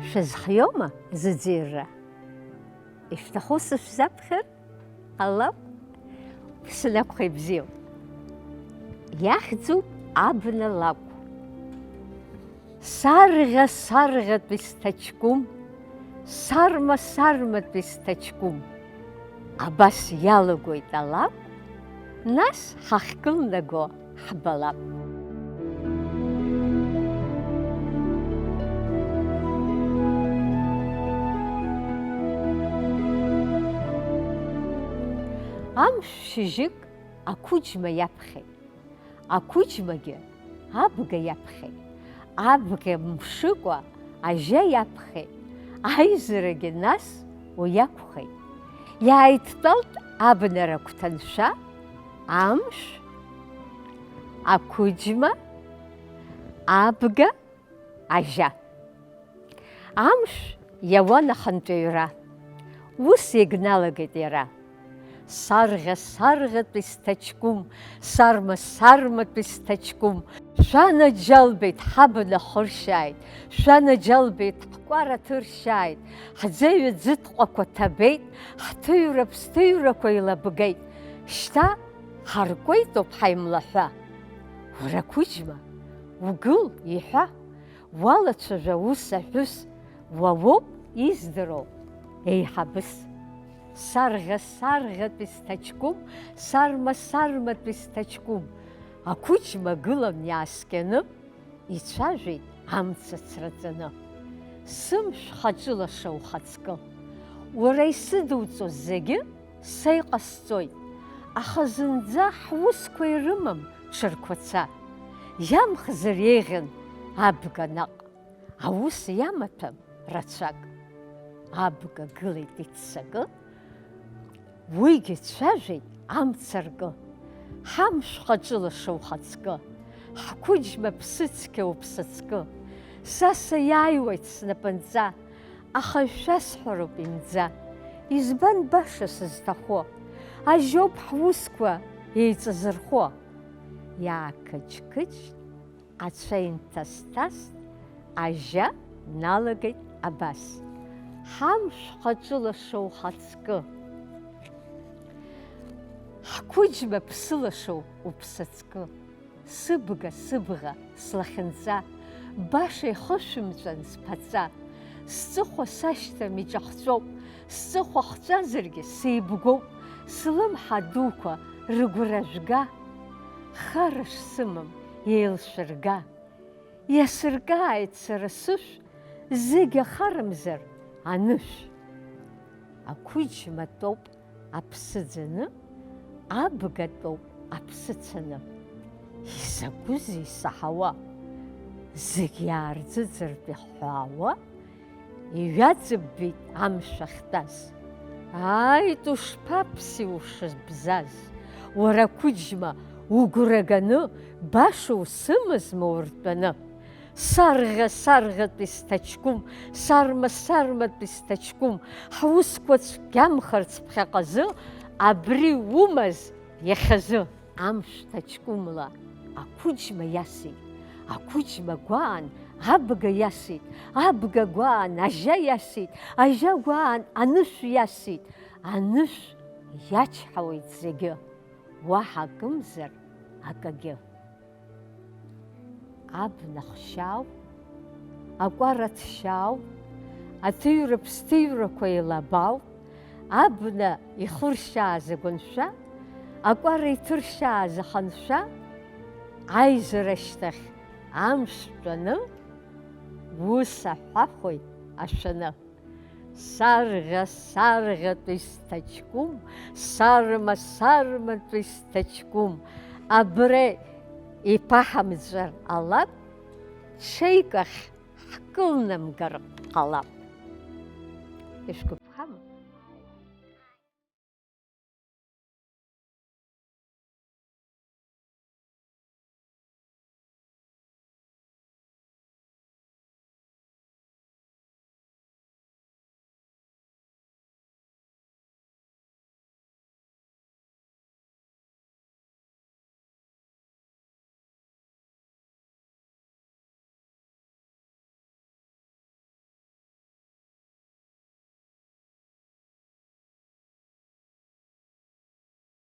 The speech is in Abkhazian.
шәызхиома зыӡырра? Ишәҭаху сышәзаԥхьар ҟалап, сынакәха бзиоуп. Иахьӡуп Абна лакә. Сарӷьа-сарӷьатәи сҭаҷкәым, сарма-сарматәи сҭаҷкәым. Абас иалагоит алакә, нас ҳахькылнаго ҳбалап. Амш шьыжьык ақәыџьма иаԥхьеит, ақәыџьмагьы абга иаԥхьеит, абга мшыкәа ажьа иаԥхьеит, аизарагьы нас уи акәхеит. Иааидтәалт Абна рагәҭаншәа, амш, ақәыџьма, абга, ажьа. Амш иауан ахантәаҩра, ус иагьналагеит иара. Сарӷьа-сарӷьатәи сҭаҷкәым, сарма-сарматәи сҭаҷкәым. Шәанаџьалбеит, ҳабна хыршьааит, шәанаџьалбеит, ҳкәара ҭыршьааит, ҳӡеҩ ӡытҟәақәа ҭабеит, ҳҭыҩра-ԥсҭыҩрақәа еилабгеит. Шьҭа ҳаркәеитоуп ҳаимлаҳәа. Уара ақәыџьма, угыл, иҳәа, уалацәажәа ус аҳәыс, уа уоуп издыруа еиҳабыс. Сарӷьа-сарӷьатәи сҭаҷкәым, сарма-сарматәи сҭаҷкәым. Ақәыџьма гылан иааскьаны, ицәажәеит амца цраҵаны. Сымшә хаҿылаша ухаҵкы, уара исыдуҵоз зегьы са иҟасҵоит, аха зынӡа ҳусқәа ирымам ҽырқәаца. Иамхзар еиӷьын абга наҟ, аус иамаҭәам рацәак. Абга гылеит иццакы, уигьы цәажәеит амца ркы. Ҳамшә хаҿылаша ухаҵкы, ҳқәыџьма ԥсыцқьа уԥсыцкы. Са саиааиуеит снапынҵа, аха шәасҳәароуп имӡа. Избан баша сызҭахо, ажьоуп ҳусқәа еиҵазырхо. Иаақыџь-қыџьт, ацәа инҭас-ҭаст, ажьа налагеит абас. Ҳамшә хаҿылаша ухаҵкы, ҳқәыџьма ԥсылаша уԥсыцкы. Сыбга, сыбӷа, слахьынҵа, баша ихышәымҵәан сԥаҵа. Сҵыхәа сашьҭам иҿахҵәоуп, сҵыхәа хҵәазаргьы сеибгоуп. Слымҳа дуқәа рыгәра жәга, хара шсымам еилшәырга. Иасыркааит сара сышә, зегь ахарамзар анышә. Ақәыџьма тәоуп аԥсы ӡаны, абга тәоуп аԥсы цаны. Изакәызеи исаҳауа, зегь иаарӡыӡартә иҳәаауа, иҩаӡыббеит амшә ахьтәаз. Ааит, ушԥаԥси ушыбзаз, уара ақәыџьма, угәра ганы, баша усымазма уртәаны. Сарӷьа-сарӷьатәи сҭаҷкәым, сарма-сарматәи сҭаҷкәым. Ҳусқәа цәгьамхарц ԥхьаҟазы, абри умаз иахьазы. Амш ҭаҷкәымла ақәыџьма иасит, ақәыџьма гәаан абга иасит, абга гәаан ажьа иасит, ажьа гәаан анышә иасит, анышә иачҳауеит зегьы, уаҳа акымзар акагьы. Абна хшьаау, акәара ҭшьаау, аҭыҩра-ԥсҭыҩрақәа еилабау, абна ихыршьааз агәыншәа, акәара иҭыршьааз аханшәа, аизара шьҭахь амш тәаны, ус аҳәахоит ашәаны. Сарӷьа-сарӷьатәи сҭаҷкәым, сарма-сарматәи сҭаҷкәым. Абри иԥаҳамҵәар алап, ҽеик ахь ҳкылнамгар ҟалап.